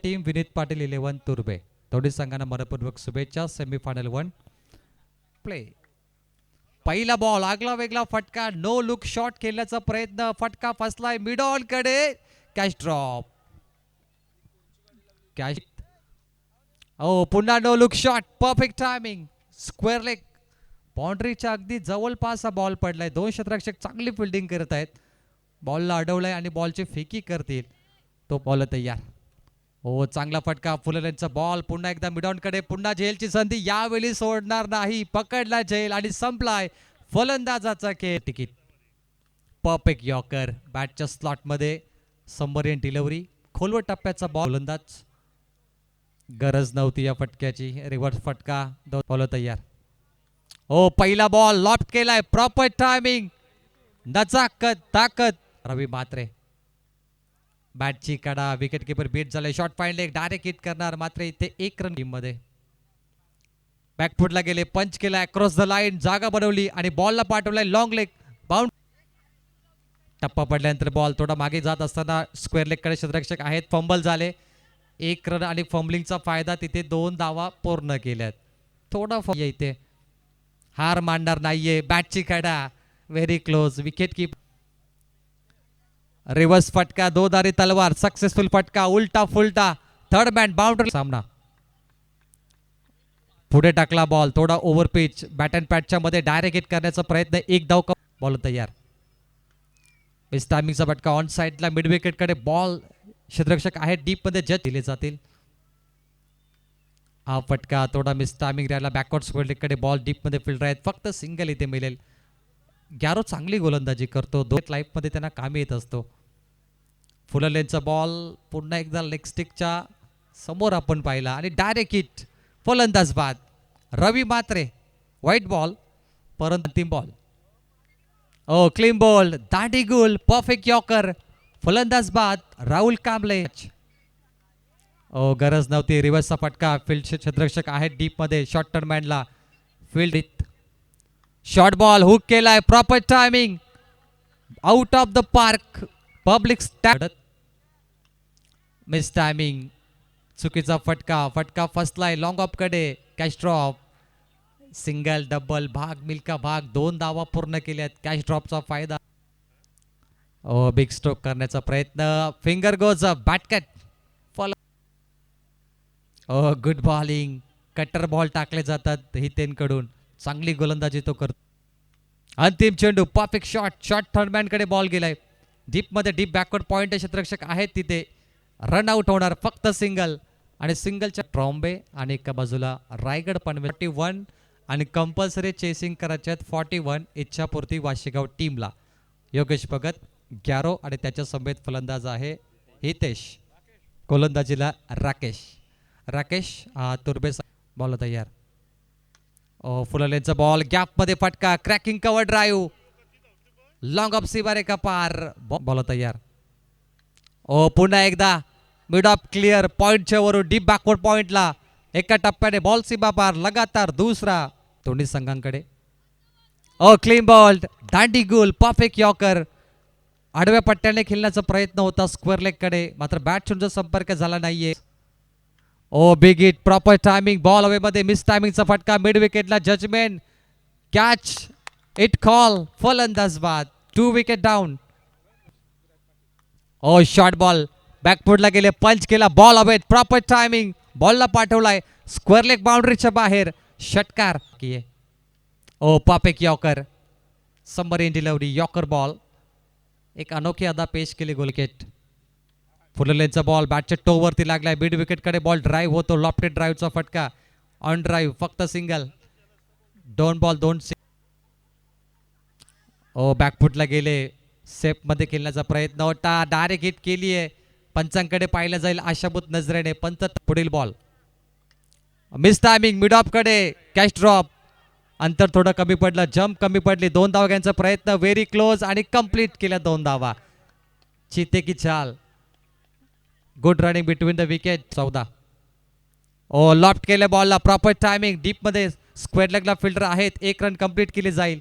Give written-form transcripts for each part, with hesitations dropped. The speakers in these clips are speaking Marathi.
टीम, विनीत पाटील 11 तुर्बे. दोन्ही संघांना मनपूर्वक शुभेच्छा. Semifinal 1 play. पहिला बॉल आगला वेगळा फटका, नो लुक शॉट खेळण्याचा प्रयत्न, फटका फसलाय मिड ऑन कडे, कॅच ड्रॉप. कॅच ओ पुन्हा no look shot, perfect timing, square leg, बाउंड्रीच्या अगदी जवळपास हा बॉल पडलाय. दोन क्षेत्ररक्षक चांगली फिल्डिंग करत आहेत. बॉलला अडवलंय आणि बॉलची फेकी करतील. तो बॉल तयार. हो चांगला फटका, फुलरेंचा बॉल पुन्हा एकदा मिडॉन कडे, पुन्हा झेलची संधी, यावेळी सोडणार नाही, पकडला झेल आणि संपलाय फलंदाजाचा खेळ. तिकीट परफेक्ट यॉर्कर, बॅटच्या स्लॉट मध्ये सबमरीन डिलिव्हरी, खोलवर टप्प्याचा बॉल. फलंदाज गरज नव्हती या फटक्याची, रिव्हर्स फटका, बॉल तयार. हो पहिला बॉल लॉफ्ट केलाय, प्रॉपर टायमिंग, नजाकत ताकद, रवी मात्रे. बॅटची कडा, विकेट किपर बीट झाले, shot fine leg, direct hit करणार, मात्र इथे 1 रन टीम मध्ये. बॅकफुटला गेले, पंच केला अक्रॉस द लाईन, जागा बनवली आणि बॉलला पाठवलाय लॉंग लेग, बाउंड. टप्पा पडल्यानंतर बॉल थोडा मागे जात असताना स्क्वेअर लेग कडे क्षेत्ररक्षक आहेत, फंबल झाले. 1 रन आणि फंबलिंगचा फायदा, तिथे 2 धावा पूर्ण केल्यात. थोडा इथे हार मांडणार नाहीये. बॅटची कडा very close, wicket keep. Reverse फटका, 2 धारी तलवार, सक्सेसफुल फटका, उलटा फुलटा, थर्ड मॅन बाउंड्री. सामना पुढे टाकला बॉल, थोडा ओव्हर पिच, बॅट अँड पॅटच्या मध्ये डायरेक्ट हिट करण्याचा प्रयत्न, 1 धाव, बॉल तयार. मिस टायमिंगचा फटका, ऑन साइडला मिड विकेट कडे बॉल, क्षेत्ररक्षक आहेत डीप मध्ये, जज दिले जातील. हा फटका थोडा मिस टायमिंग राहिला, बॅकवर्ड स्क्वेअर लेग कडे बॉल, डीप मध्ये फिल्डर आहेत, फक्त सिंगल इथे मिळेल. ग्यारो चांगली गोलंदाजी करतो, दोन लाईफ मध्ये त्यांना कामी येत असतो. फुलरलेनचा बॉल पुन्हा एकदा लेग स्टिकच्या समोर आपण पाहिला आणि डायरेक्ट हिट, फलंदाज बाद. रवी मात्रे, व्हाईट बॉल, परंतु अंतिम बॉल. ओ क्लीन बॉल, दांडी गुल, परफेक्ट यॉर्कर, फलंदाज बाद, राहुल कांबळे. ओ गरज नव्हती, रिव्हर्सचा फटका, फील्ड क्षेत्ररक्षक आहेत डीप मध्ये, शॉर्ट टर्न मॅनला फील्ड, शॉर्ट बॉल हुक केलाय, proper timing, out of the park, public stand, miss timing, चुकीचा फटका, फटका फसलाय लॉंग ऑफ कडे, कॅच ड्रॉप. सिंगल डबल भाग मिल्का भाग, 2 धावा पूर्ण केल्यात, कॅच ड्रॉपचा फायदा. ओ बिग स्ट्रोक करण्याचा प्रयत्न, फिंगर गोज अप, बॅटकट, फॉलो. ओ गुड बॉलिंग, कटर बॉल टाकले जातात हितेनकडून, चांगली गोलंदाजी तो करतो. अंतिम चेंडू, perfect shot, short third man कडे बॉल गेलाय, डीप मध्ये, डीप बॅकवर्ड पॉइंट, क्षेत्ररक्षक आहेत तिथे, रन आउट होणार, फक्त सिंगल. आणि सिंगलच्या ट्रॉम्बे आणि एका बाजूला रायगड पनवेल 41 आणि कंपल्सरी चेसिंग करायचे आहेत 41, इच्छापूर्ती वाशीगाव टीमला. योगेश भगत, ग्यारो आणि त्याच्या समेत फलंदाज आहे हितेश, गोलंदाजीला राकेश. राकेश तुर्बे, बॉल तयार. फुललेनचा बॉल, गॅप मध्ये फटका, cracking cover drive, long off सीबारे का पार, बॉल तयार. ओ पुन्हा एकदा मिड ऑफ क्लिअर, पॉइंटच्या वरून डीप बॅकवर्ड पॉइंटला, एका टप्प्याने बॉल सीमा पार, लगातार दुसरा दोन्ही संघांकडे. ओ क्लीन बॉल, दांडी गुल, परफेक्ट यॉर्कर, आडव्या पट्ट्याने खेळण्याचा प्रयत्न होता स्क्वेअर लेग कडे, मात्र बॅट शून्य संपर्क झाला नाहीये. ओ big hit, proper timing, ball away मध्ये, मिस टायमिंगचा फटका, मिड विकेटला जजमेंट, कॅच, इट कॉल, फलंदाज बाद, 2 विकेट डाऊन. ओ शॉर्ट बॉल, बॅकफुटला गेले, पंच केला, बॉल अवे, प्रॉपर टायमिंग, बॉलला पाठवलाय स्क्वेअर लेग बाउंड्रीच्या बाहेर, षटकार. ओ perfect yorker, submarine delivery, yorker ball, एक अनोखी अदा पेश केली, गोलकेट. फुललेनचा बॉल बॅटच्या टोवरती लागलाय, मिड विकेट कडे बॉल ड्राईव्ह होतो, लॉफ्टेड ड्राईव्हचा फटका, ऑन ड्राईव्ह, फक्त सिंगल, 2 बॉल 2. ओ बॅकफुटला गेले, सेफ मध्ये खेळण्याचा प्रयत्न होता, डायरेक्ट हिट केली आहे, पंचांकडे पाहिलं जाईल आशाभूत नजरेने, पंच. पुढील ball, miss timing, mid of कडे, कॅच ड्रॉप, अंतर थोडं कमी पडलं, जम्प कमी पडली, 2 धावा घ्यायचा प्रयत्न, व्हेरी क्लोज आणि कंप्लीट केल्या 2 धावा. चिते की चाल, good running between the wicket, 14. ओ लॉफ्ट केल्या बॉलला, प्रॉपर टायमिंग, डीप मध्ये स्क्वेअर लेगला फिल्डर आहेत, 1 रन कंप्लीट केली जाईल,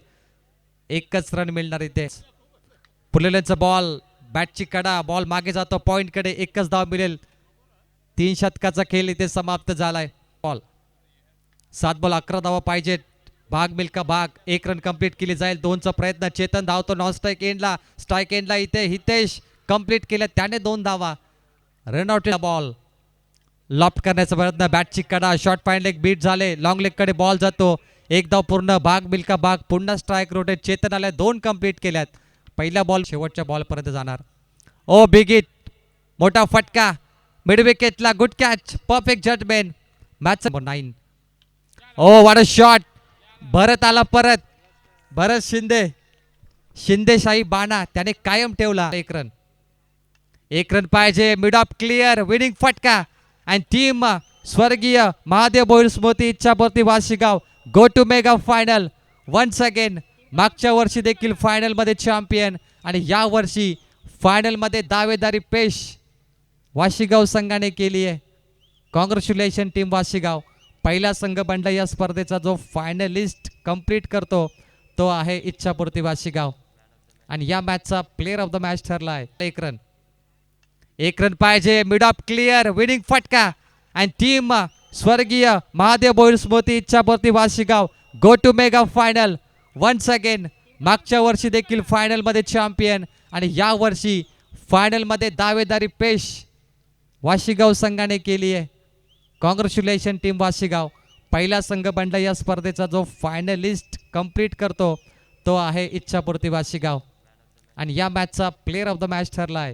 1च रन मिळणार इथे. फुललेनचा बॉल, बॅटची कडा, बॉल मागे जातो पॉइंट कडे, 1च धाव मिळेल. 3 षटकाचा खेळ इथे समाप्त झालाय. बॉल 7 बॉल 11 धावा पाहिजेत. भाग मिल्का भाग 1 रन कंप्लीट केली जाईल. 2चा प्रयत्न. चेतन धावतो नॉन स्ट्राईक एंडला. स्ट्राईक एंडला इथे हितेश कंप्लीट केल्या त्याने 2 धावा. रनआउट बॉल लॉफ्ट करण्याचा प्रयत्न. बॅटची कडा. शॉर्ट फाईन लेग बीट झाले. लॉंग लेग कडे बॉल जातो. 1 धाव पूर्ण. भाग मिल्का भाग पुन्हा स्ट्राईक रोटेट. चेतन आल्या 2 कंप्लीट केल्यात. पहिला बॉल शेवटच्या बॉल पर्यंत जाणार. ओ बिग हिट मोठा फटका मिड विकेटला. Good catch perfect judgement. Match 9. ओ व्हाट अ शॉट. भरत आला परत. भरत शिंदेशाही बाणा त्याने कायम ठेवला. 1 रन पाहिजे. मिड ऑफ क्लिअर विनिंग फटका अँड टीम स्वर्गीय महादेव भोईर स्मृती Ichhapurti Washigaon go to mega final once again. मागच्या वर्षी देखील फायनल मध्ये चॅम्पियन आणि या वर्षी फायनल मध्ये दावेदारी पेश वाशीगाव संघाने केली आहे. Congratulation team Washigaon. पहिला संघ बनला या स्पर्धेचा. जो फायनलिस्ट कंप्लीट करतो तो आहे इच्छापूर्ती वाशीगाव आणि या मॅचचा प्लेअर ऑफ द मॅच ठरला आहे. 1 रन पाहिजे. मिड ऑफ क्लिअर विनिंग फटका अँड टीम स्वर्गीय महादेव भोईर स्मृती Ichhapurti Washigaon go to mega final once again. मागच्या वर्षी देखील फायनल मध्ये चॅम्पियन आणि या वर्षी फायनल मध्ये दावेदारी पेश वाशीगाव संघाने केली आहे. Congratulation team Washigaon. पहिला संघ बनला या स्पर्धेचा. जो फायनलिस्ट कंप्लीट करतो तो आहे इच्छापूर्ती वाशीगाव आणि या मॅचचा प्लेअर ऑफ द मॅच ठरला आहे.